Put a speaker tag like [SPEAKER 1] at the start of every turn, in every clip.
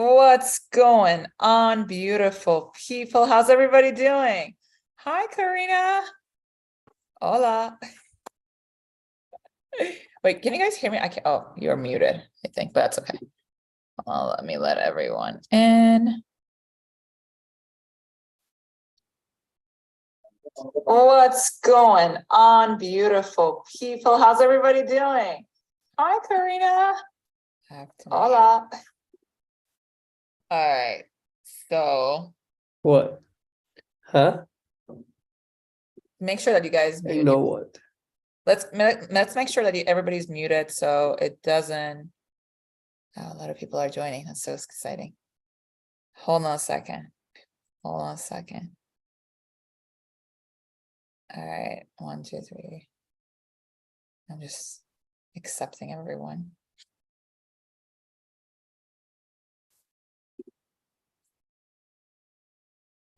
[SPEAKER 1] What's going on, beautiful people? How's everybody doing? Hi, Karina. Hola. Wait, can you guys hear me? I can't. Oh, you're muted, I think, but that's okay. Let me let everyone in. What's going on, beautiful people? How's everybody doing? Hi, Karina. Hola. All right. So
[SPEAKER 2] What? Huh?
[SPEAKER 1] make sure that you guys
[SPEAKER 2] I
[SPEAKER 1] mute.
[SPEAKER 2] know what.
[SPEAKER 1] Let's make sure that everybody's muted so it doesn't. Oh, a lot of people are joining. That's so exciting. Hold on a second. Hold on a second. All right. 1, 2, 3. I'm just accepting everyone.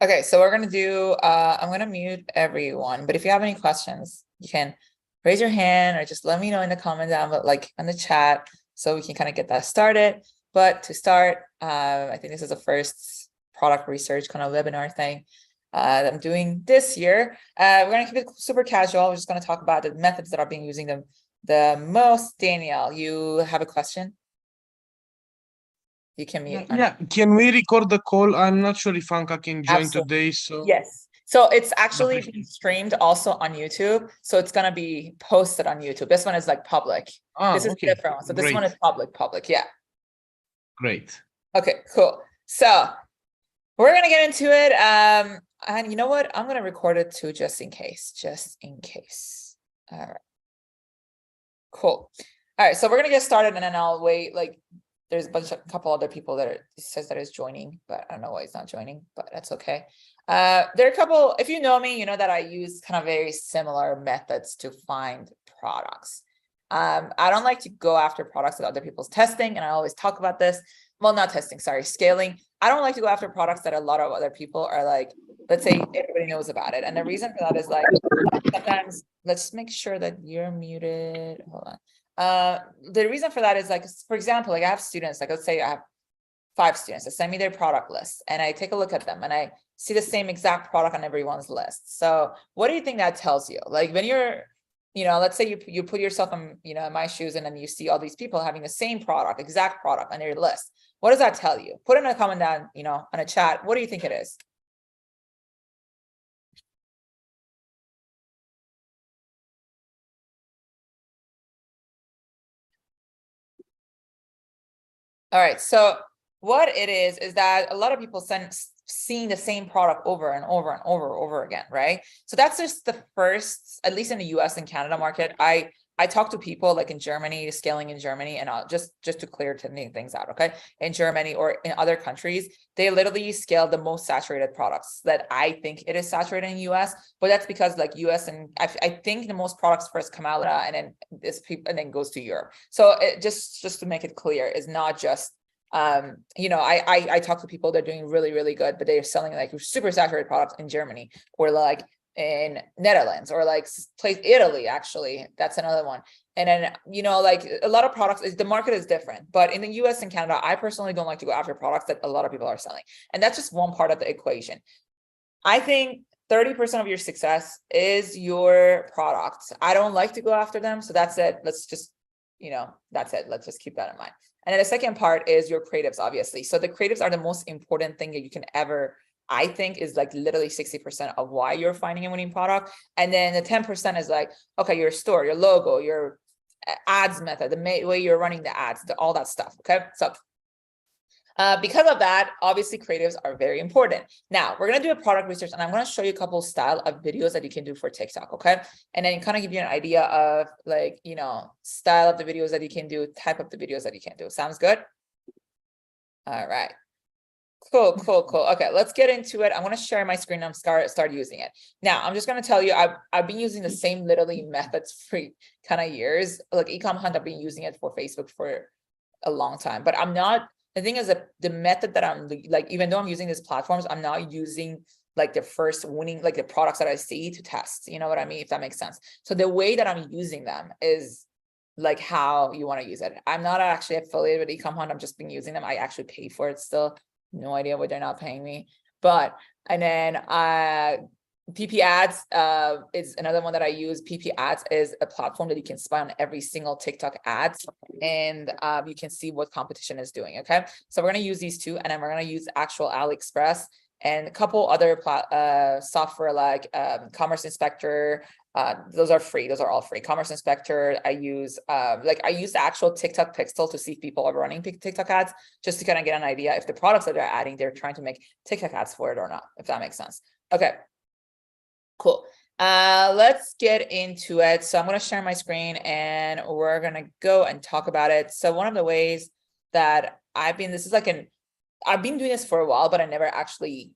[SPEAKER 1] Okay, so we're gonna do, I'm gonna mute everyone, but if you have any questions, you can raise your hand or just let me know in the comment down, but like in the chat, so we can kind of get that started. But to start, I think this is the first product research kind of webinar thing that I'm doing this year. We're gonna keep it super casual. We're just gonna talk about the methods that are being using them the most. Danielle, you have a question? You can mute.
[SPEAKER 3] Yeah, can we record the call? I'm not sure if Anka can join
[SPEAKER 1] Absolutely.
[SPEAKER 3] today, so
[SPEAKER 1] Yes. So it's actually
[SPEAKER 3] Okay.
[SPEAKER 1] being streamed also on YouTube. So it's gonna be posted on YouTube. This one is like public. This is
[SPEAKER 3] okay.
[SPEAKER 1] different one. So this one
[SPEAKER 3] Great.
[SPEAKER 1] is public. Yeah.
[SPEAKER 3] Great.
[SPEAKER 1] Okay, cool. So we're gonna get into it. And you know what? I'm gonna record it too, just in case. All right. Cool. All right, so we're gonna get started and then I'll wait. Like there's a couple other people that it says that is joining, but I don't know why he's not joining, but that's okay. There are a couple, if you know me, you know that I use kind of very similar methods to find products. I don't like to go after products that other people's testing, and I always talk about this. Well, not testing, sorry, scaling. I don't like to go after products that a lot of other people are like, let's say everybody knows about it. And the reason for that is like, sometimes, let's make sure that you're muted. Hold on. The reason for that is like, for example, like I have students, like let's say I have 5 students that send me their product list and I take a look at them and I see the same exact product on everyone's list. So what do you think that tells you? Like when you're, let's say you put yourself in, in my shoes and then you see all these people having the same product, exact product on your list. What does that tell you? Put in a comment down, on a chat. What do you think it is? All right, so what it is that a lot of people seeing the same product over and over again, right? So that's just the first, at least in the US and Canada market. I talk to people like in Germany, scaling in Germany, and just to clear things out, okay? In Germany or in other countries, they literally scale the most saturated products that I think it is saturated in US, but that's because like US and I think the most products first come out and then and then goes to Europe. So it just to make it clear, is not just I talk to people, they're doing really good, but they're selling like super saturated products in Germany or like in Netherlands or like place Italy, actually. That's another one. And then, like a lot of products, the market is different, but in the US and Canada, I personally don't like to go after products that a lot of people are selling. And that's just one part of the equation. I think 30% of your success is your products. I don't like to go after them. So that's it. Let's just, that's it. Let's just keep that in mind. And then the second part is your creatives, obviously. So the creatives are the most important thing that you can ever, I think, is like literally 60% of why you're finding a winning product. And then the 10% is like, okay, your store, your logo, your ads method, the way you're running the ads, all that stuff. Okay. So because of that, obviously creatives are very important. Now we're going to do a product research and I'm going to show you a couple style of videos that you can do for TikTok. Okay. And then kind of give you an idea of like, style of the videos that you can do, type of the videos that you can do. Sounds good? All right. Cool. Okay, let's get into it. I'm going to share my screen and start using it. Now, I'm just going to tell you, I've been using the same literally methods for kind of years. Like Ecom Hunt, I've been using it for Facebook for a long time, but I'm not, the thing is that the method that I'm like, even though I'm using these platforms, I'm not using like the first winning, like the products that I see to test, you know what I mean? If that makes sense. So the way that I'm using them is like how you want to use it. I'm not actually affiliated with eCompound. I'm just been using them. I actually pay for it still. No idea what they're not paying me. But, and then PP Ads is another one that I use. PP Ads is a platform that you can spy on every single TikTok ads, and you can see what competition is doing. Okay, so we're gonna use these two, and then we're gonna use actual AliExpress and a couple other software like Commerce Inspector. Those are free. Those are all free. Commerce Inspector. I use I use the actual TikTok Pixel to see if people are running TikTok ads, just to kind of get an idea if the products that they're adding, they're trying to make TikTok ads for it or not, if that makes sense. Okay. Cool. Let's get into it. So I'm going to share my screen and we're going to go and talk about it. So one of the ways that I've been doing this for a while, but I never actually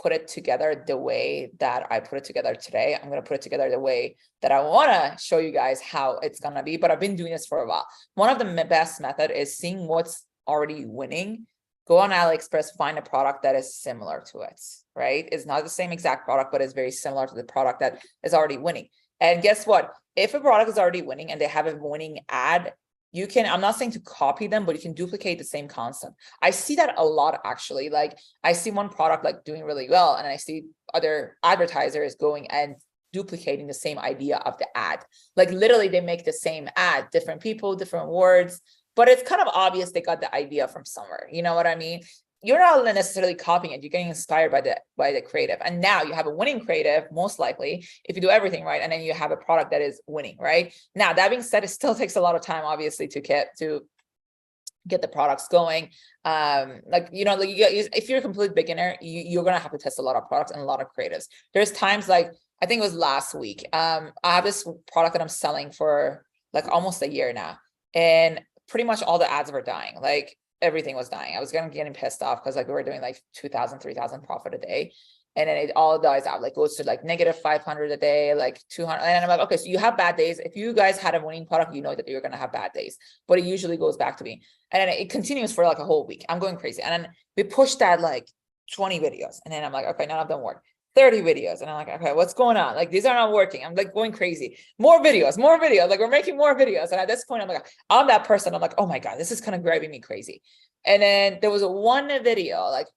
[SPEAKER 1] put it together the way that I put it together today. I'm going to put it together the way that I want to show you guys how it's going to be, but I've been doing this for a while. One of the best method is seeing what's already winning. Go on AliExpress, find a product that is similar to it, right? It's not the same exact product, but it's very similar to the product that is already winning. And guess what? If a product is already winning and they have a winning ad, you can, I'm not saying to copy them, but you can duplicate the same concept. I see that a lot, actually. Like I see one product like doing really well, and I see other advertisers going and duplicating the same idea of the ad. Like literally they make the same ad, different people, different words, but it's kind of obvious they got the idea from somewhere. You know what I mean? You're not necessarily copying it. You're getting inspired by the creative. And now you have a winning creative, most likely, if you do everything right, and then you have a product that is winning, right? Now, that being said, it still takes a lot of time, obviously, to get the products going. If you're a complete beginner, you're gonna have to test a lot of products and a lot of creatives. There's times like, I think it was last week, I have this product that I'm selling for like almost a year now, and pretty much all the ads were dying. Like everything was dying. I was getting pissed off because like we were doing like 2,000, 3,000 profit a day. And then it all dies out, like goes to like -500 a day, like 200. And I'm like, okay, so you have bad days. If you guys had a winning product, you know that you're going to have bad days, but it usually goes back to me. And then it continues for like a whole week. I'm going crazy. And then we pushed that like 20 videos. And then I'm like, okay, none of them work. 30 videos. And I'm like, okay, what's going on? Like, these are not working. I'm like going crazy. More videos. Like we're making more videos. And at this point, I'm like, I'm that person. I'm like, oh my God, this is kind of driving me crazy. And then there was one video like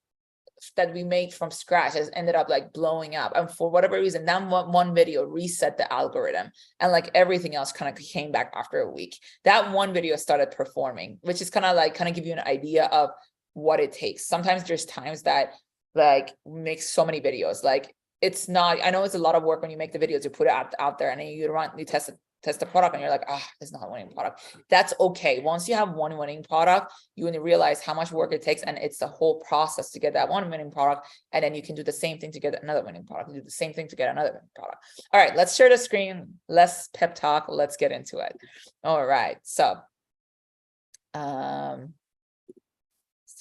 [SPEAKER 1] that we made from scratch has ended up like blowing up. And for whatever reason, that one video reset the algorithm, and like everything else kind of came back after a week. That one video started performing, which is kind of give you an idea of what it takes. Sometimes there's times that like make so many videos, like it's not, I know it's a lot of work when you make the videos, you put it out there, and then you test the product, and you're like, it's not a winning product. That's okay. Once you have one winning product, you will realize how much work it takes, and it's the whole process to get that one winning product. And then you can do the same thing to get another winning product, do the same thing to get another winning product. All right, let's share the screen. Less pep talk. Let's get into it. All right, so it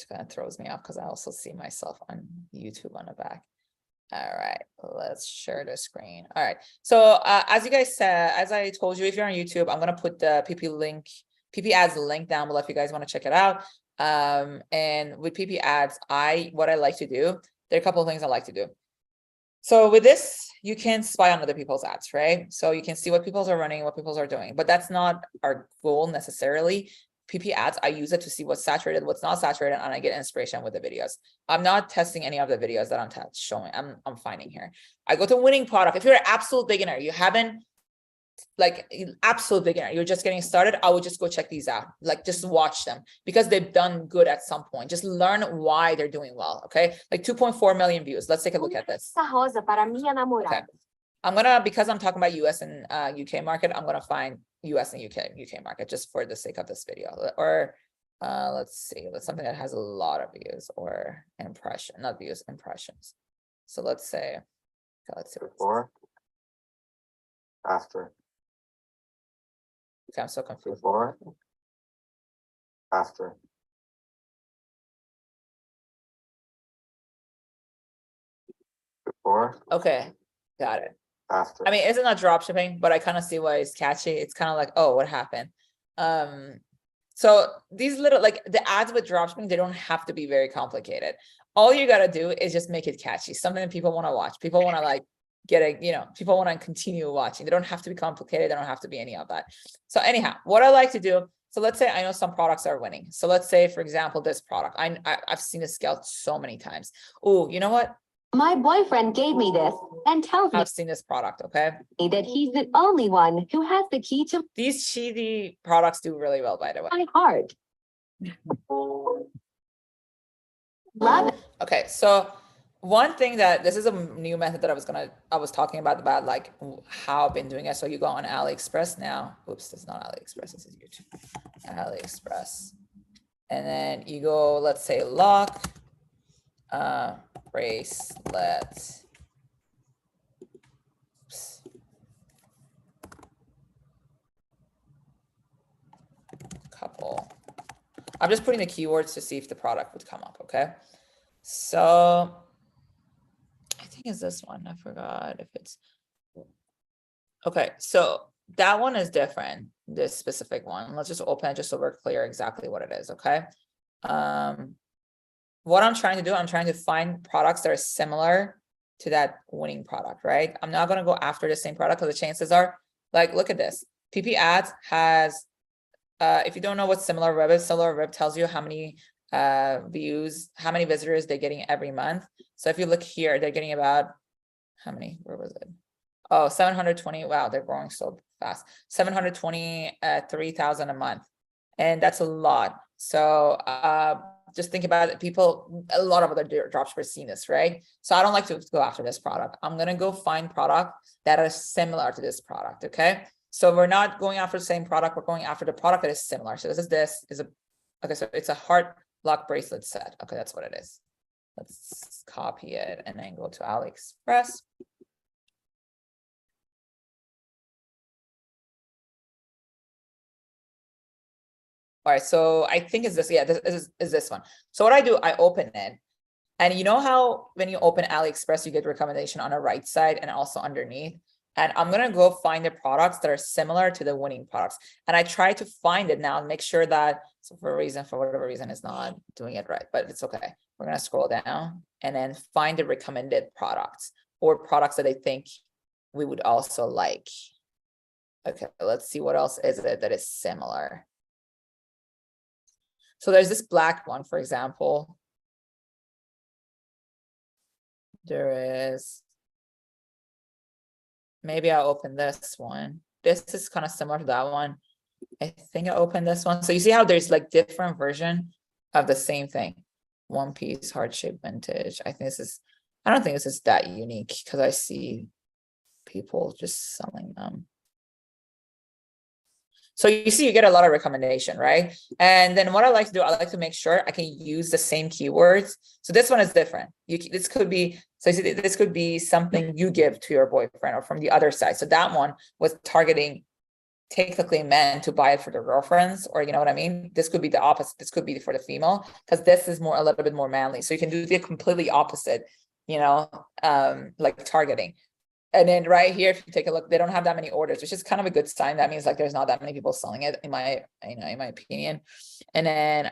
[SPEAKER 1] kind of throws me off because I also see myself on YouTube on the back. All right, let's share the screen. All right, so as you guys said, as I told you, if you're on YouTube, I'm gonna put the PP Ads link down below if you guys want to check it out. And with PP Ads, what I like to do, there are a couple of things I like to do. So with this, you can spy on other people's ads, right? So you can see what people are running, what people are doing, but that's not our goal necessarily. PP Ads, I use it to see what's saturated, what's not saturated, and I get inspiration with the videos. I'm not testing any of the videos that I'm finding here. I go to winning product. If you're an absolute beginner, you haven't absolute beginner, you're just getting started, I would just go check these out. Like just watch them because they've done good at some point. Just learn why they're doing well. Okay, like 2.4 million views. Let's take a look at this. Okay. I'm gonna, because I'm talking about US and UK market, I'm gonna find US and UK market just for the sake of this video. Or let's see, let's something that has a lot of views or not views, impressions. So let's say, let's see.
[SPEAKER 4] Before, after.
[SPEAKER 1] Okay, I'm so confused.
[SPEAKER 4] Before, after. Before.
[SPEAKER 1] Okay, got it.
[SPEAKER 4] After.
[SPEAKER 1] I mean, it's not drop shipping, but I kind of see why it's catchy. It's kind of like, oh, what happened? So these little, like the ads with drop shipping, they don't have to be very complicated. All you got to do is just make it catchy, something that people want to watch. People want to like getting, people want to continue watching. They don't have to be complicated. They don't have to be any of that. So anyhow, what I like to do, so let's say I know some products are winning. So let's say, for example, this product, I've seen this scaled so many times. Oh, you know what?
[SPEAKER 4] My boyfriend gave me this and tells me
[SPEAKER 1] I've seen this product, okay?
[SPEAKER 4] that he's the only one who has the key to
[SPEAKER 1] These cheesy products do really well, by the way.
[SPEAKER 4] my heart. Love it.
[SPEAKER 1] Okay, so one thing that this is a new method that I was talking about like how I've been doing it. So you go on AliExpress now. Oops, this is not AliExpress, this is YouTube. AliExpress. And then you go, let's say lock, bracelet. Oops. Couple. I'm just putting the keywords to see if the product would come up, okay? So I think it's this one. I forgot if it's okay. So that one is different, this specific one. Let's just open it just so we're clear exactly what it is, okay? What I'm trying to do, I'm trying to find products that are similar to that winning product, right? I'm not going to go after the same product because the chances are, like, look at this. PP Ads has, if you don't know what SimilarWeb is, SimilarWeb tells you how many views, how many visitors they're getting every month. So if you look here, they're getting about, how many, where was it? Oh, 720, wow, they're growing so fast. 723,000 a month. And that's a lot. So just think about it, people, a lot of other dropshippers seen this, right? So I don't like to go after this product. I'm gonna go find products that are similar to this product, okay? So we're not going after the same product, we're going after the product that is similar. So this is a, okay, so it's a heart lock bracelet set. Okay, that's what it is. Let's copy it and then go to AliExpress. All right, so I think it's this, yeah, this is this one. So what I do, I open it. And you know how when you open AliExpress, you get recommendation on the right side and also underneath. And I'm going to go find the products that are similar to the winning products. And I try to find it now and make sure that, so for whatever reason, it's not doing it right, but it's okay. We're going to scroll down and then find the recommended products or products that I think we would also like. Okay, let's see what else is it that is similar. So there's this black one, for example. There is, maybe I'll open this one. This is kind of similar to that one. I think I opened this one. So you see how there's like different version of the same thing. One piece, heart shape vintage. I don't think this is that unique because I see people just selling them. So you see, you get a lot of recommendation, right? And then what I like to do, I like to make sure I can use the same keywords. So this one is different. This could be, so you see, this could be something you give to your boyfriend or from the other side. So that one was targeting technically men to buy it for their girlfriends, or you know what I mean? This could be the opposite. This could be for the female because this is more, a little bit more manly. So you can do the completely opposite, like targeting. And then right here, if you take a look, they don't have that many orders, which is kind of a good sign. That means like there's not that many people selling it, in my opinion. And then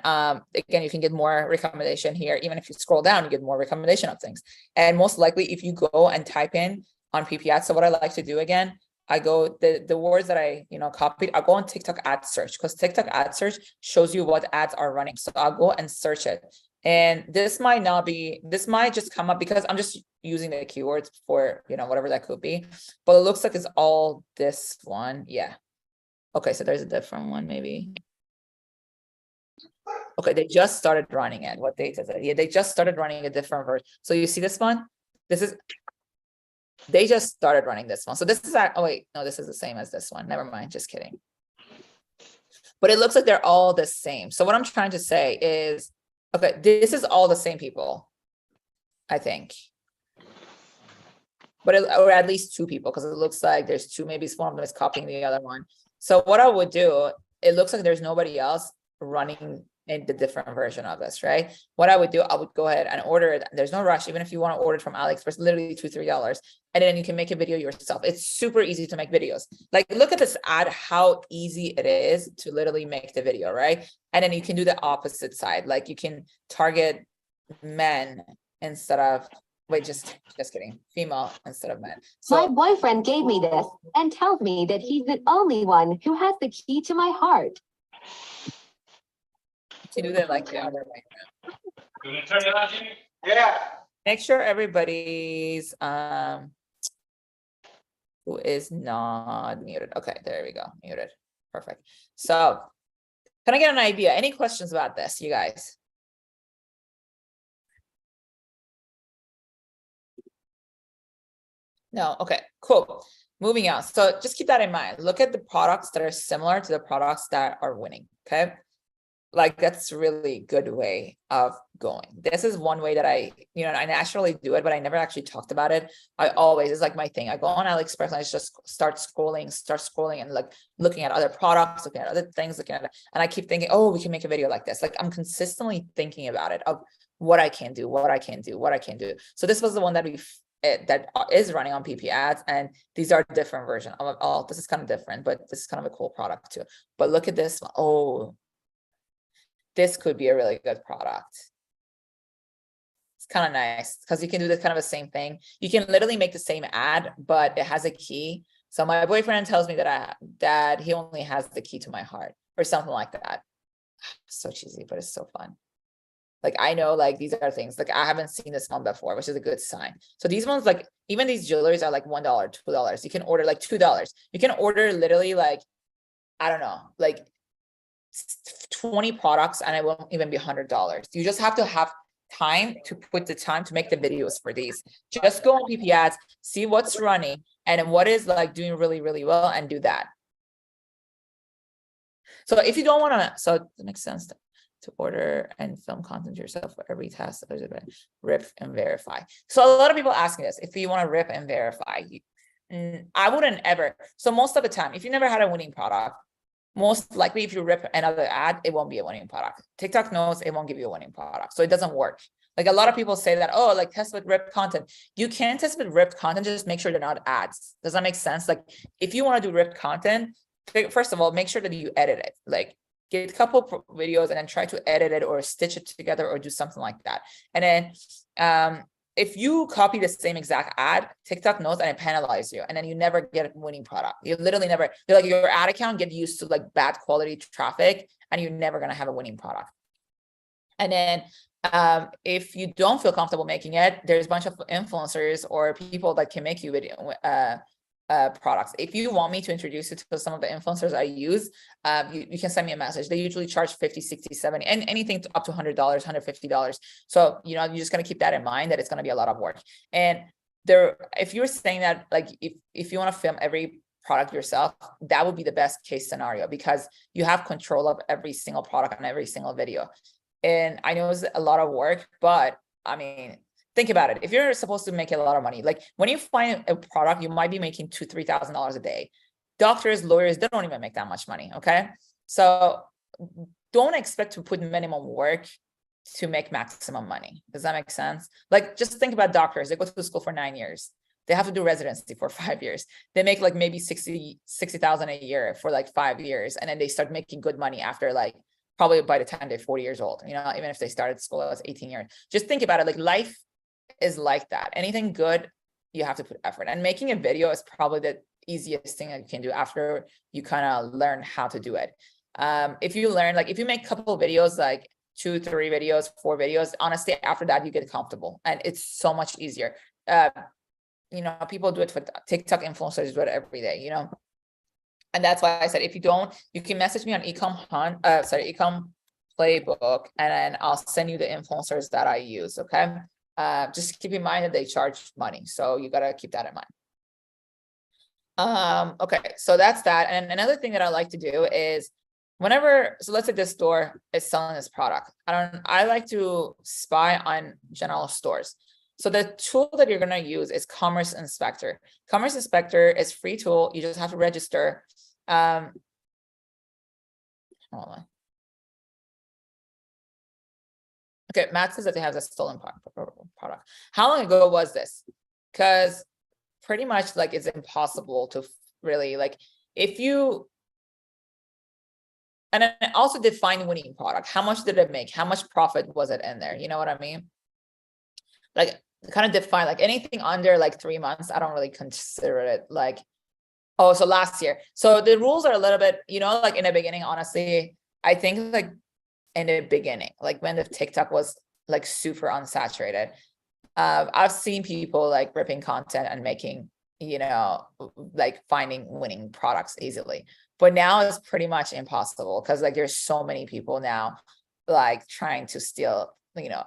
[SPEAKER 1] again, you can get more recommendation here. Even if you scroll down, you get more recommendation of things. And most likely, if you go and type in on PP Ads, so what I like to do again, I go the words that I copied. I'll go on TikTok ad search because TikTok ad search shows you what ads are running. So I'll go and search it. And this might just come up because I'm just using the keywords for, whatever that could be. But it looks like it's all this one. Yeah. Okay, so there's a different one maybe. Okay, they just started running it. What date is it? Yeah, they just started running a different version. So you see this one? They just started running this one. So this is, oh wait, no, this is the same as this one. Never mind, just kidding. But it looks like they're all the same. So what I'm trying to say is, okay, this is all the same people, I think. But or at least two people, because it looks like there's two, maybe one of them is copying the other one. So what I would do, it looks like there's nobody else running in the different version of this, right? What I would do, I would go ahead and order it. There's no rush, even if you want to order it from AliExpress, literally $2-3. And then you can make a video yourself. It's super easy to make videos. Like, look at this ad, how easy it is to literally make the video, right? And then you can do the opposite side. Like, you can target men instead of wait, just kidding. Female instead of men.
[SPEAKER 4] My
[SPEAKER 1] So
[SPEAKER 4] boyfriend gave me this and tells me that he's the only one who has the key to my heart.
[SPEAKER 1] to do that like the other way.
[SPEAKER 5] Can you turn it on, Jimmy? Yeah.
[SPEAKER 1] Make sure everybody's who is not muted. Okay, there we go. Muted. Perfect. So can I get an idea? Any questions about this, you guys? No, okay, cool. Moving on. So just keep that in mind. Look at the products that are similar to the products that are winning. Okay. Like that's really good way of going. This is one way that I naturally do it, but I never actually talked about it. I always, it's like my thing. I go on AliExpress and I just start scrolling and like looking at other products, looking at other things, looking at it. And I keep thinking, oh, we can make a video like this. Like I'm consistently thinking about it of what I can do, what I can do, what I can do. So this was the one that that is running on PP ads, and these are different version of, oh, this is kind of different, but this is kind of a cool product too. But look at this one. Oh, this could be a really good product. It's kind of nice because you can do this kind of the same thing. You can literally make the same ad, but it has a key. So my boyfriend tells me that he only has the key to my heart or something like that. So cheesy, but it's so fun. Like I know, like these are things like I haven't seen this one before, which is a good sign. So these ones, like even these jewelries are like $1, $2. You can order like $2. You can order literally like, I don't know, like 20 products and it won't even be $100. You just have to have time to put the time to make the videos for these. Just go on PP ads, see what's running and what is like doing really, really well and do that. So if you don't want to, so it makes sense to order and film content yourself for every task, rip and verify. So a lot of people ask me this, if you want to rip and verify, I wouldn't ever. So most of the time, if you never had a winning product, most likely if you rip another ad, it won't be a winning product. TikTok knows it won't give you a winning product. So it doesn't work. Like a lot of people say that, oh, like test with ripped content. You can test with ripped content, just make sure they're not ads. Does that make sense? Like if you want to do ripped content, first of all, make sure that you edit it. Like get a couple videos and then try to edit it or stitch it together or do something like that. And then if you copy the same exact ad, TikTok knows and it penalizes you. And then you never get a winning product. You literally never, like your ad account get used to like bad quality traffic and you're never going to have a winning product. And then if you don't feel comfortable making it, there's a bunch of influencers or people that can make you video products. If you want me to introduce you to some of the influencers I use, you can send me a message. They usually charge 50, 60, 70, and anything up to $100, $150. So, you're just going to keep that in mind that it's going to be a lot of work. And if you're saying that, like, if you want to film every product yourself, that would be the best case scenario because you have control of every single product and every single video. And I know it's a lot of work, but I mean, think about it. If you're supposed to make a lot of money, like when you find a product, you might be making $2,000 to $3,000 a day. Doctors, lawyers, they don't even make that much money. Okay. So don't expect to put minimum work to make maximum money. Does that make sense? Like, just think about doctors. They go to school for 9 years. They have to do residency for 5 years. They make like maybe 60,000 a year for like 5 years. And then they start making good money after like, probably by the time they're 40 years old, even if they started school as 18 years. Just think about it. Like life is like that. Anything good, you have to put effort, and making a video is probably the easiest thing that you can do after you kind of learn how to do it. If you learn, like if you make a couple of videos, like 2, 3 videos, 4 videos, honestly, after that, you get comfortable and it's so much easier. People do it for TikTok, influencers do it every day, and that's why I said, if you don't, you can message me on Ecom Playbook, and then I'll send you the influencers that I use. Okay. Just keep in mind that they charge money. So you got to keep that in mind. Okay. So that's that. And another thing that I like to do is so let's say this store is selling this product. I like to spy on general stores. So the tool that you're going to use is Commerce Inspector. Commerce Inspector is a free tool. You just have to register. Hold on. Okay, Matt says that they have a stolen product. How long ago was this? Because pretty much like it's impossible to really like and then also define winning product. How much did it make? How much profit was it in there? You know what I mean? Like kind of define like anything under like 3 months. I don't really consider it like, oh, so last year. So the rules are a little bit, like in the beginning, honestly, I think like in the beginning, like when the TikTok was like super unsaturated, I've seen people like ripping content and making, like finding winning products easily. But now it's pretty much impossible because like there's so many people now like trying to steal,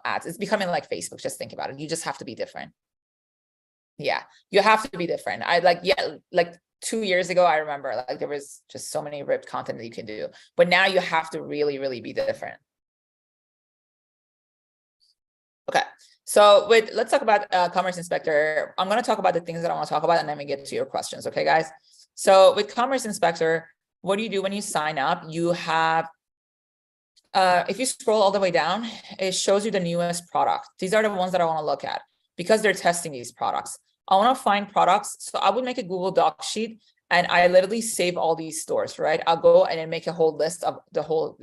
[SPEAKER 1] ads. It's becoming like Facebook. Just think about it. You just have to be different. Yeah, you have to be different. Like 2 years ago, I remember like there was just so many ripped content that you can do. But now you have to really, really be different. Okay. So let's talk about Commerce Inspector. I'm going to talk about the things that I want to talk about and then we get to your questions. Okay, guys? So with Commerce Inspector, what do you do when you sign up? You have, if you scroll all the way down, it shows you the newest product. These are the ones that I want to look at because they're testing these products. I want to find products. So I would make a Google Doc sheet and I literally save all these stores, right? I'll go and then make a whole list of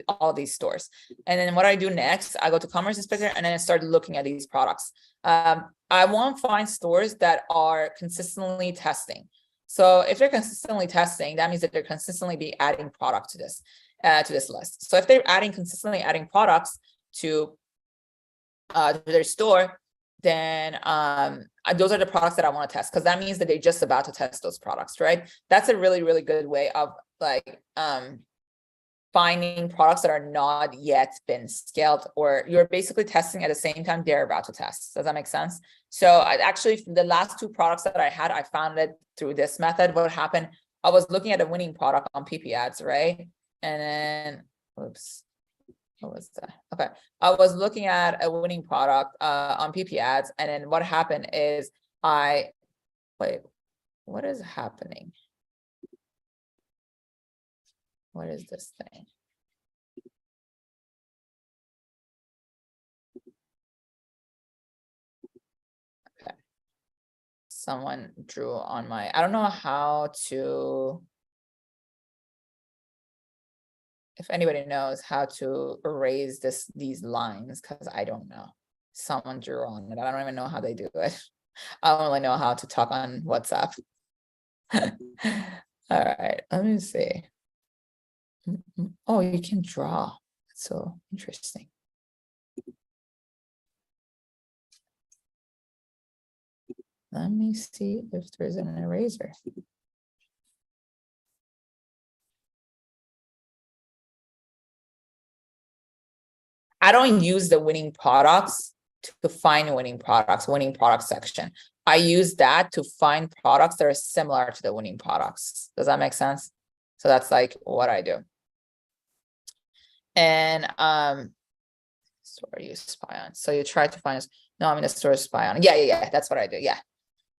[SPEAKER 1] all these stores. And then what I do next, I go to Commerce Inspector and then I start looking at these products. I want to find stores that are consistently testing. So if they're consistently testing, that means that they're consistently be adding product to this list. So if they're consistently adding products to their store, then those are the products that I want to test because that means that they're just about to test those products, right? That's a really, really good way of like finding products that are not yet been scaled, or you're basically testing at the same time they're about to test. Does that make sense? So actually the last 2 products that I had, I found it through this method. What happened, I was looking at a winning product on PP ads, right? And then, oops, what was that? Okay, I was looking at a winning product on PP ads, and then what happened is wait, what is happening? What is this thing? Okay, someone drew on my, I don't know how to, if anybody knows how to erase these lines, because I don't know. Someone drew on it. I don't even know how they do it. I only know how to talk on WhatsApp. All right, let me see. Oh, you can draw. That's so interesting. Let me see if there's an eraser. I don't use the winning products to find winning product section. I use that to find products that are similar to the winning products. Does that make sense? So that's like what I do. And store you spy on. So you try to find, no, I'm in the store spy on. Yeah. That's what I do. Yeah.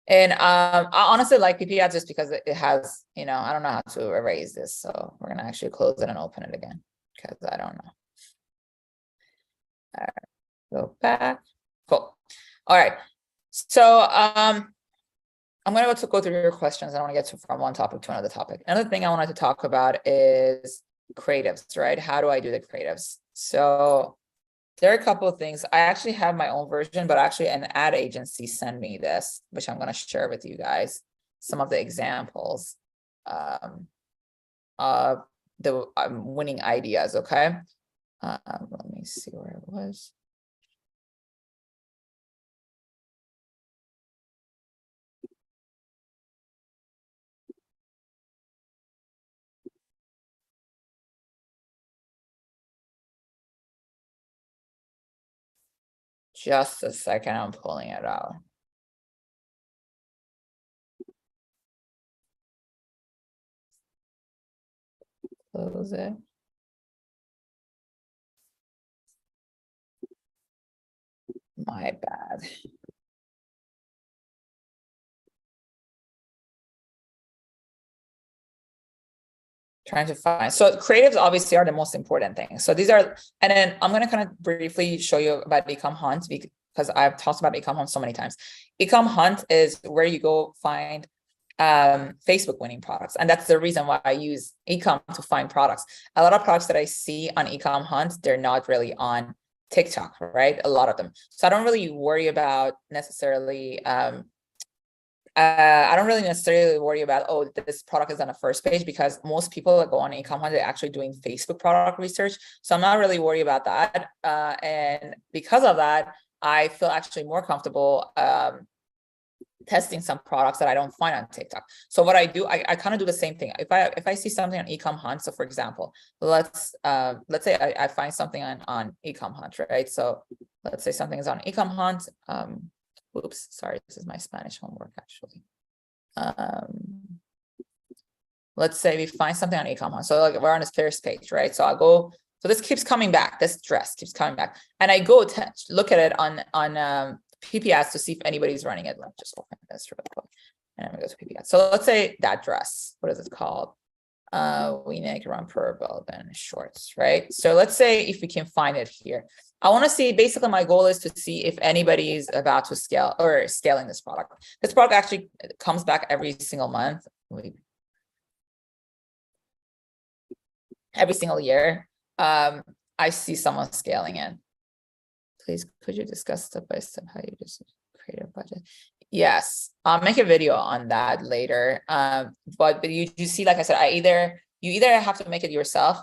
[SPEAKER 1] And I honestly like PP ads just because it has, I don't know how to erase this. So we're gonna actually close it and open it again because I don't know. All right, go back. Cool. All right. So I'm gonna go through your questions. I want to get from one topic to another topic. Another thing I wanted to talk about is creatives, right? How do I do the creatives? So there are a couple of things. I actually have my own version, but actually an ad agency sent me this, which I'm going to share with you guys some of the examples of the winning ideas. Okay. Let me see where it was. Just a second, I'm pulling it out. Close it. My bad. Trying to find, so creatives obviously are the most important thing. So these are, and then I'm going to kind of briefly show you about Ecom Hunt because I've talked about Ecom Hunt so many times. Ecom Hunt is where you go find Facebook winning products. And that's the reason why I use Ecom to find products. A lot of products that I see on Ecom Hunt, they're not really on TikTok, right? A lot of them. So I don't really worry about necessarily, I don't really necessarily worry about, oh, this product is on the first page, because most people that go on Ecom Hunt, they're actually doing Facebook product research. So I'm not really worried about that. And because of that, I feel actually more comfortable testing some products that I don't find on TikTok. So what I do, I kind of do the same thing. If I see something on Ecom Hunt, so for example, let's say I find something on Ecom Hunt, right? So let's say something is on Ecom Hunt. Oops, sorry, this is my Spanish homework actually. Let's say we find something on Ecom Hunt. So like we're on this first page, right? So I'll go, so this keeps coming back, this dress keeps coming back. And I go to look at it on PPS to see if anybody's running it. Let me just open this real quick. And I'm gonna go to PPS. So let's say that dress, what is it called? V-neck romper, Belden shorts, right? So let's say if we can find it here. I want to see, basically my goal is to see if anybody is about to scale or scaling this product. This product actually comes back every single month, every single year. I see someone scaling it. Please, could you discuss step by step how you just create a budget? Yes, I'll make a video on that later. But you see, like I said, you either have to make it yourself.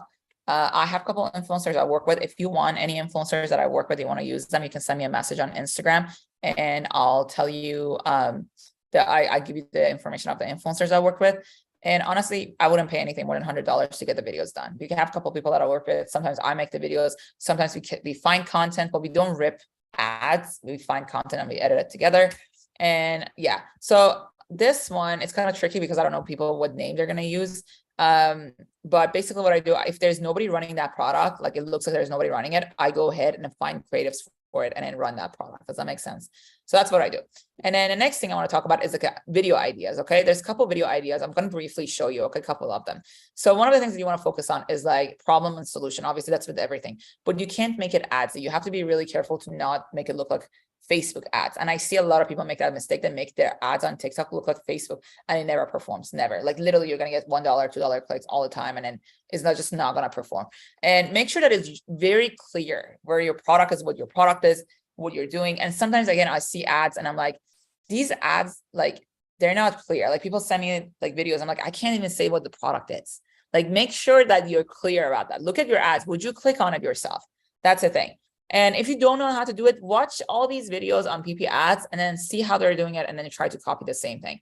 [SPEAKER 1] I have a couple of influencers I work with. If you want any influencers that I work with, you want to use them, you can send me a message on Instagram and I'll tell you that I give you the information of the influencers I work with. And honestly, I wouldn't pay anything more than $100 to get the videos done. We can have a couple of people that I work with. Sometimes I make the videos. Sometimes we find content, but we don't rip ads. We find content and we edit it together. And yeah, so this one, it's kind of tricky because I don't know people what name they're going to use. But basically what I do, if there's nobody running that product, like it looks like there's nobody running it, I go ahead and find creatives for it and then run that product. Does that make sense? So that's what I do. And then the next thing I want to talk about is like video ideas. Okay. There's a couple of video ideas. I'm going to briefly show you a couple of them. So one of the things that you want to focus on is like problem and solution. Obviously that's with everything, but you can't make it ads. You have to be really careful to not make it look like Facebook ads. And I see a lot of people make that mistake. They make their ads on TikTok look like Facebook and it never performs, never. Like literally you're going to get $1, $2 clicks all the time. And then it's just not going to perform. And make sure that it's very clear where your product is, what your product is, what you're doing. And sometimes again, I see ads and I'm like, these ads, like they're not clear. Like people send me like videos. I'm like, I can't even say what the product is. Like, make sure that you're clear about that. Look at your ads. Would you click on it yourself? That's the thing. And if you don't know how to do it, watch all these videos on PP ads and then see how they're doing it. And then try to copy the same thing.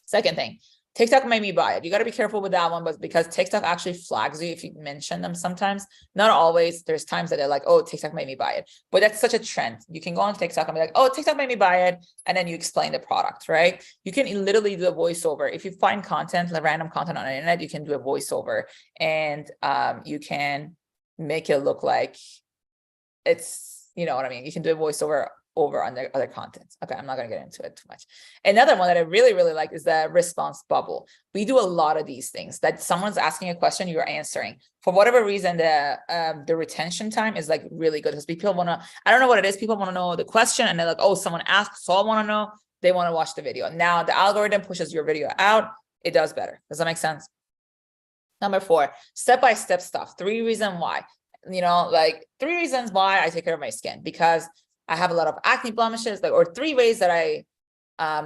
[SPEAKER 1] Second thing, TikTok made me buy it. You got to be careful with that one, but because TikTok actually flags you if you mention them sometimes, not always. There's times that they're like, oh, TikTok made me buy it. But that's such a trend. You can go on TikTok and be like, oh, TikTok made me buy it. And then you explain the product, right? You can literally do a voiceover. If you find content, like random content on the internet, you can do a voiceover and you can make it look like it's, you know what I mean? You can do a voiceover over on the other content. Okay, I'm not going to get into it too much. Another one that I really, really like is the response bubble. We do a lot of these things that someone's asking a question, you're answering. For whatever reason, the retention time is like really good because people want to, I don't know what it is. People want to know the question and they're like, oh, someone asked, so I want to know. They want to watch the video. Now the algorithm pushes your video out. It does better. Does that make sense? Number 4, step-by-step stuff. 3 reasons why. You know, like 3 reasons why I take care of my skin, because I have a lot of acne blemishes, like, or 3 ways that I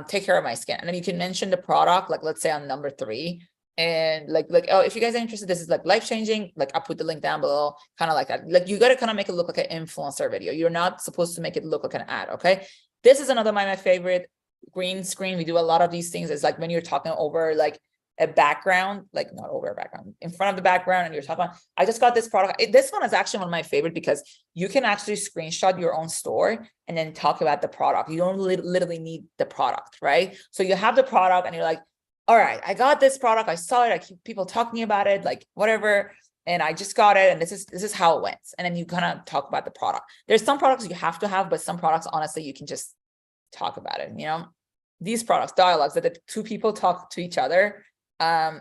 [SPEAKER 1] take care of my skin. And then you can mention the product, like let's say on number 3, and like, oh, if you guys are interested, this is like life-changing, like I'll put the link down below, kind of like that. Like you got to kind of make it look like an influencer video. You're not supposed to make it look like an ad. Okay. This is another my favorite, green screen. We do a lot of these things. It's like when you're talking over like a background, like not over a background, in front of the background, and you're talking about, I just got this product. This one is actually one of my favorite because you can actually screenshot your own store and then talk about the product. You don't literally need the product, right? So you have the product and you're like, all right, I got this product. I saw it. I keep people talking about it, like whatever. And I just got it. And this is how it went. And then you kind of talk about the product. There's some products you have to have, but some products, honestly, you can just talk about it. You know, these products, dialogues that the 2 people talk to each other,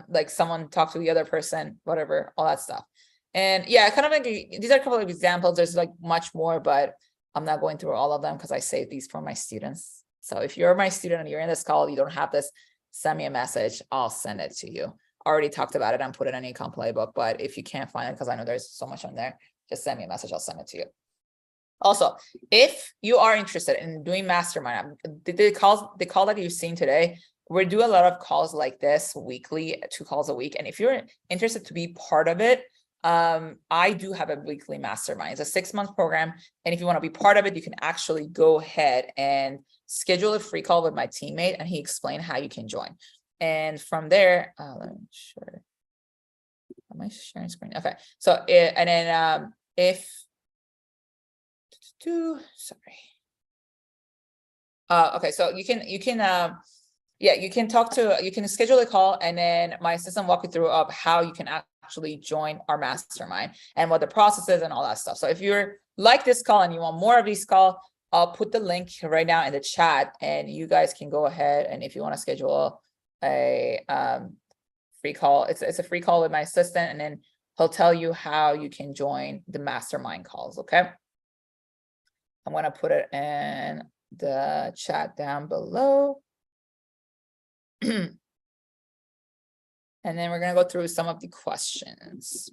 [SPEAKER 1] like someone talk to the other person, whatever, all that stuff. And yeah, kind of like these are a couple of examples. There's like much more, but I'm not going through all of them because I save these for my students. So if you're my student and you're in this call, you don't have this, send me a message. I'll send it to you. I already talked about it and put it in an Ecom Playbook, but if you can't find it, because I know there's so much on there, just send me a message. I'll send it to you. Also, if you are interested in doing mastermind, the call that you've seen today, we do a lot of calls like this weekly, 2 calls a week. And if you're interested to be part of it, I do have a weekly mastermind. It's a 6-month program. And if you want to be part of it, you can actually go ahead and schedule a free call with my teammate, and he explained how you can join. And from there, let me share. Am I sharing screen? Okay. So, and then sorry. Okay, so you can you can schedule a call, and then my assistant walk you through of how you can actually join our mastermind and what the process is and all that stuff. So if you're like this call and you want more of these calls, I'll put the link right now in the chat, and you guys can go ahead, and if you want to schedule a free call, it's a free call with my assistant, and then he'll tell you how you can join the mastermind calls. Okay. I'm going to put it in the chat down below. And then we're going to go through some of the questions.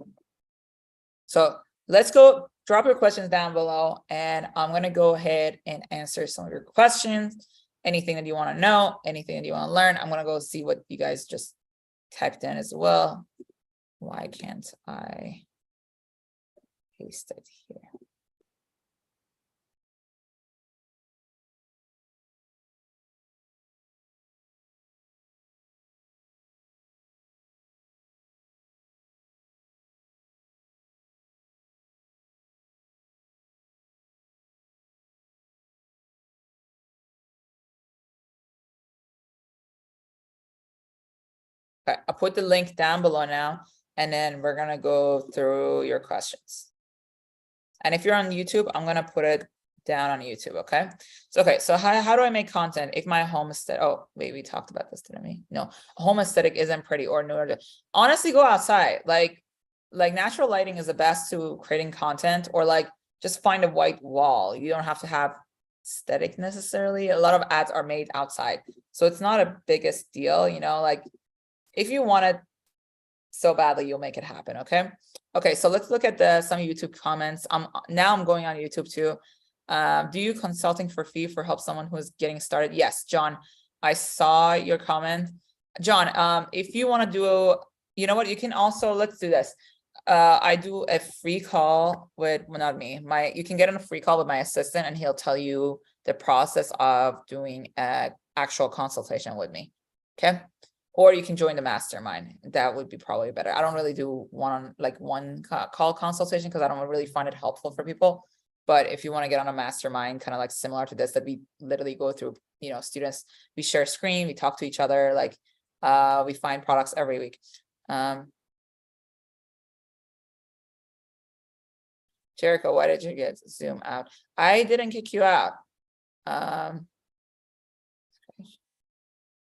[SPEAKER 1] So let's go drop your questions down below, and I'm going to go ahead and answer some of your questions. Anything that you want to know, anything that you want to learn. I'm going to go see what you guys just typed in as well. Why can't I paste it here? Okay, I'll put the link down below now, and then we're gonna go through your questions. And if you're on YouTube, I'm gonna put it down on YouTube, okay? So, okay, so how do I make content if my home aesthetic, oh, wait, we talked about this, didn't we? No, home aesthetic isn't pretty or no, honestly, go outside. Like natural lighting is the best to creating content, or like just find a white wall. You don't have to have aesthetic necessarily. A lot of ads are made outside, so it's not a biggest deal, you know, like if you want it so badly, you'll make it happen. Okay, so let's look at some YouTube comments. Now I'm going on YouTube too. Do you consulting for fee for help someone who's getting started? Yes, John, I saw your comment. John, if you want to do, you know what, you can also, let's do this. I do a free call with, well, not me, you can get on a free call with my assistant, and he'll tell you the process of doing an actual consultation with me. Okay. Or you can join the mastermind. That would be probably better. I don't really do one call consultation because I don't really find it helpful for people. But if you want to get on a mastermind, kind of like similar to this, that we literally go through, you know, students, we share screen, we talk to each other, like we find products every week. Jericho, why did you get Zoom out? I didn't kick you out.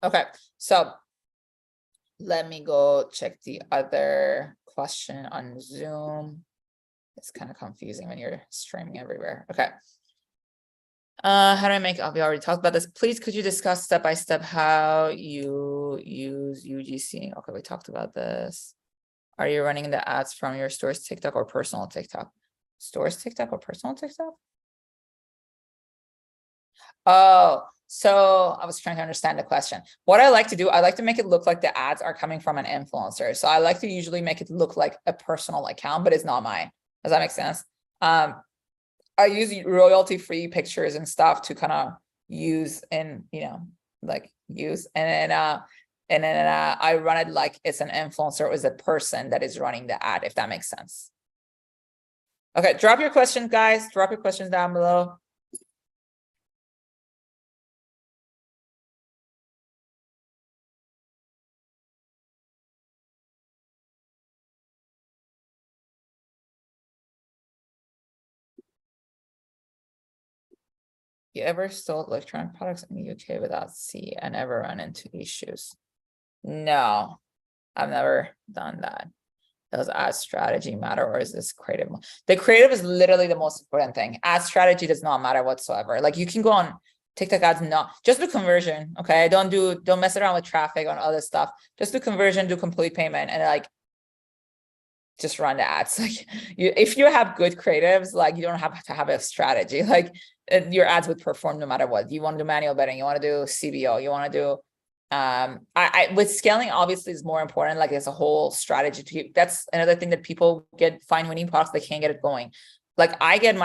[SPEAKER 1] Okay, so let me go check the other question on Zoom. It's kind of confusing when you're streaming everywhere. Okay. How do I make, we already talked about this. Please, could you discuss step-by-step how you use UGC? Okay, we talked about this. Are you running the ads from your store's TikTok or personal TikTok? Store's TikTok or personal TikTok? Oh, so I was trying to understand the question. What I like to do, I like to make it look like the ads are coming from an influencer. So I like to usually make it look like a personal account, but it's not mine. Does that make sense? I use royalty-free pictures and stuff to kind of use and, you know, like use, and then I run it like it's an influencer or is a person that is running the ad, if that makes sense. Okay, drop your questions, guys. Drop your questions down below. You ever sold electronic products in the UK without C and ever run into issues? No, I've never done that. Does ad strategy matter, or is this creative? The creative is literally the most important thing. Ad strategy does not matter whatsoever. Like you can go on TikTok ads, not just do conversion. Okay, don't mess around with traffic on other stuff. Just do conversion, do complete payment, and like just run the ads. Like if you have good creatives, like you don't have to have a strategy. Like your ads would perform no matter what. You want to do manual bidding, you want to do CBO, you want to do I with scaling obviously is more important. Like there's a whole strategy to you. That's another thing that people find winning products, they can't get it going. Like I get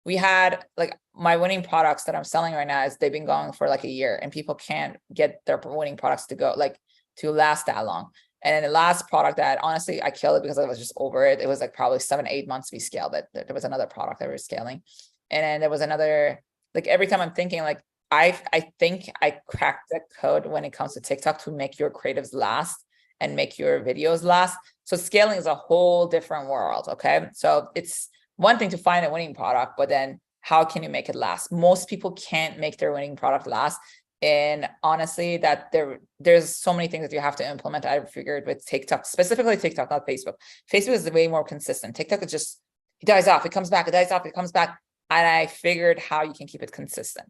[SPEAKER 1] we had like my winning products that I'm selling right now is they've been going for like a year and people can't get their winning products to go like to last that long. And then the last product that honestly I killed it because I was just over it. It was like probably 7-8 months we scaled it. There was another product that we were scaling. And then there was another, like every time I'm thinking like, I think I cracked the code when it comes to TikTok to make your creatives last and make your videos last. So scaling is a whole different world. Okay. So it's one thing to find a winning product, but then how can you make it last? Most people can't make their winning product last. And honestly, that there's so many things that you have to implement. I figured with TikTok, specifically TikTok, not Facebook. Facebook is way more consistent. TikTok is just, it dies off, it comes back, it dies off, it comes back. And I figured how you can keep it consistent.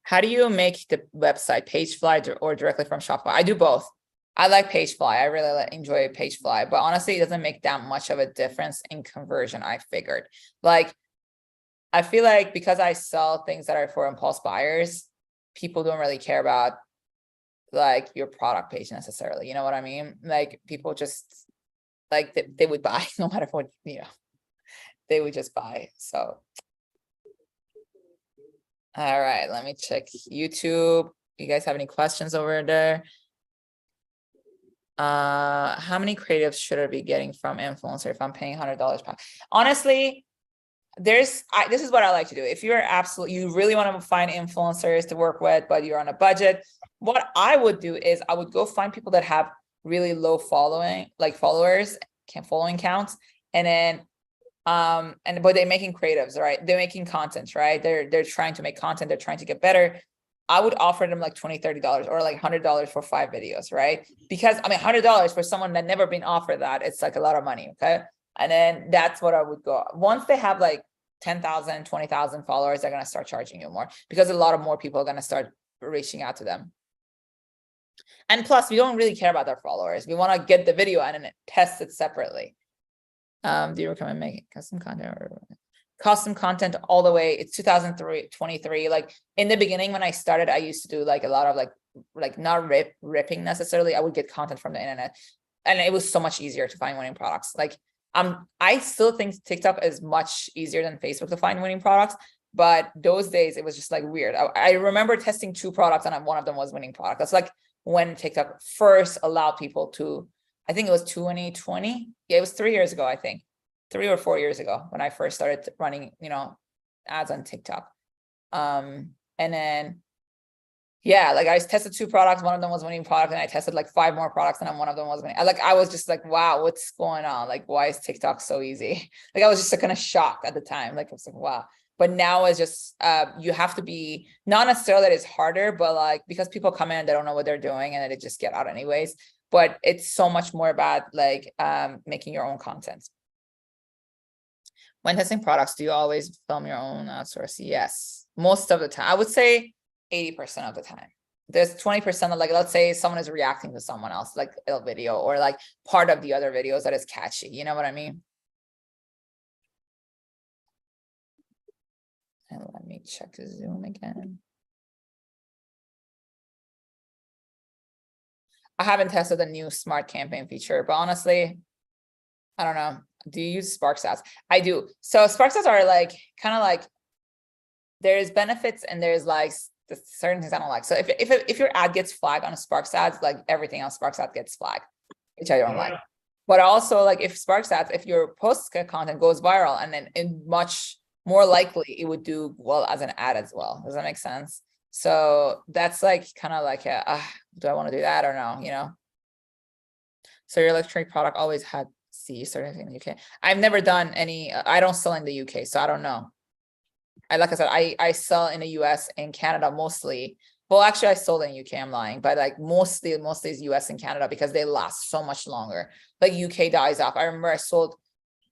[SPEAKER 1] How do you make the website Pagefly or directly from Shopify? I do both. I like Pagefly. I really enjoy Pagefly, but honestly, it doesn't make that much of a difference in conversion. I figured, like, I feel like because I sell things that are for impulse buyers, people don't really care about like your product page necessarily. You know what I mean? Like people just like they would buy no matter what, you know, they would just buy. So. All right, let me check YouTube. You guys have any questions over there? How many creatives should I be getting from influencer if I'm paying $100 per? Honestly, this is what I like to do. If you're you really want to find influencers to work with, but you're on a budget, what I would do is I would go find people that have really low following counts, and then but they're making creatives, right? They're making content, right? They're trying to make content, they're trying to get better. I would offer them like $20-$30 or like $100 for 5 videos, right? Because I mean, $100 for someone that never been offered that, it's like a lot of money, okay? And then that's what I would go. Once they have like 10,000, 20,000 followers, they're going to start charging you more because a lot of more people are going to start reaching out to them. And plus, we don't really care about their followers. We want to get the video and then test it separately. Do you recommend making custom content or custom content all the way? It's 2023. Like in the beginning, when I started, I used to do like a lot of like not ripping necessarily. I would get content from the internet and it was so much easier to find winning products. Like I still think TikTok is much easier than Facebook to find winning products, but those days it was just like weird. I remember testing 2 products and one of them was winning product. That's like when TikTok first allowed people to, I think it was 2020. Yeah, it was 3 years ago, I think 3 or 4 years ago when I first started running, you know, ads on TikTok. And then, yeah, like I tested 2 products. One of them was winning product, and I tested like 5 more products, and then one of them was winning. I was just like, wow, what's going on? Like, why is TikTok so easy? Like, I was just kind of shocked at the time. Like, I was like, wow. But now it's just, you have to be, not necessarily that it's harder, but like, because people come in, they don't know what they're doing, and then they just get out anyways. But it's so much more about like making your own content. When testing products, do you always film your own outsource? Yes, most of the time. I would say 80% of the time. There's 20% of like, let's say someone is reacting to someone else, like a video or like part of the other videos that is catchy. You know what I mean? And let me check Zoom again. I haven't tested the new smart campaign feature, but honestly, I don't know. Do you use Spark Stats? I do. So Spark Stats are like, kind of like, there's benefits and there's like certain things I don't like. So if your ad gets flagged on a Spark Stats, like everything on Spark Stats gets flagged, which I don't like. But also like if Spark Stats, if your post content goes viral, and then much more likely it would do well as an ad as well. Does that make sense? So that's like kind of like do I want to do that or no, you know? So your electronic product always had CE certificate in the UK. I've never done any, I don't sell in the UK, so I don't know. Like I said, I sell in the US and Canada mostly. Well, actually I sold in UK, I'm lying, but like mostly is US and Canada because they last so much longer. Like UK dies off. I remember I sold a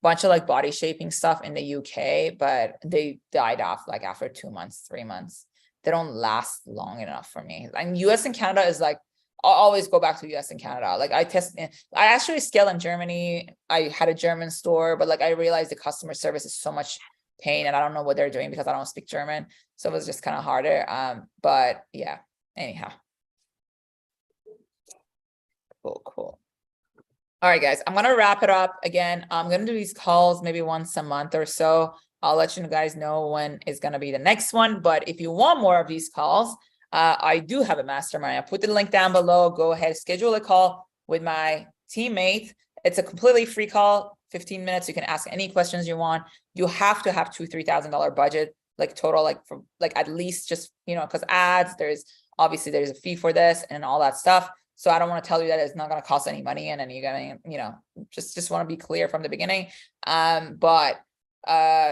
[SPEAKER 1] bunch of like body shaping stuff in the UK, but they died off like after 2 months, 3 months. They don't last long enough for me. And US and Canada is like I'll always go back to US and Canada. Like I actually scale in Germany. I had a German store, but like I realized the customer service is so much pain and I don't know what they're doing because I don't speak German. So it was just kind of harder. But yeah, anyhow. Cool. All right, guys, I'm going to wrap it up again. I'm going to do these calls maybe once a month or so. I'll let you guys know when is going to be the next one. But if you want more of these calls, I do have a mastermind. I put the link down below. Go ahead, schedule a call with my teammate. It's a completely free call, 15 minutes. You can ask any questions you want. You have to have $2,000-3,000 budget, like total, like for like at least just, because ads, there's a fee for this and all that stuff. So I don't want to tell you that it's not going to cost any money and then you're going to, just want to be clear from the beginning. But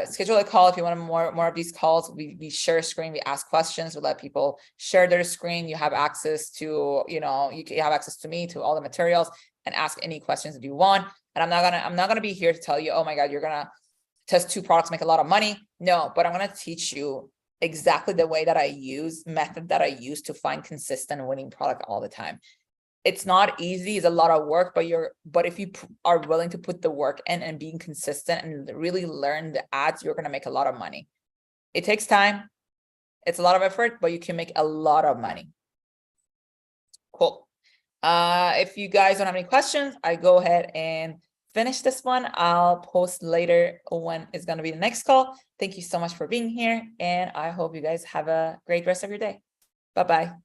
[SPEAKER 1] schedule a call if you want more of these calls. We share screen, we ask questions, we let people share their screen. You have access to, you have access to me, to all the materials, and ask any questions that you want. And I'm not gonna be here to tell you, oh my God, you're gonna test 2 products, make a lot of money. No, but I'm gonna teach you exactly the method that I use to find consistent winning product all the time. It's not easy, it's a lot of work, but if you are willing to put the work in and being consistent and really learn the ads, you're gonna make a lot of money. It takes time, it's a lot of effort, but you can make a lot of money. Cool. If you guys don't have any questions, I go ahead and finish this one. I'll post later when it's gonna be the next call. Thank you so much for being here, and I hope you guys have a great rest of your day. Bye-bye.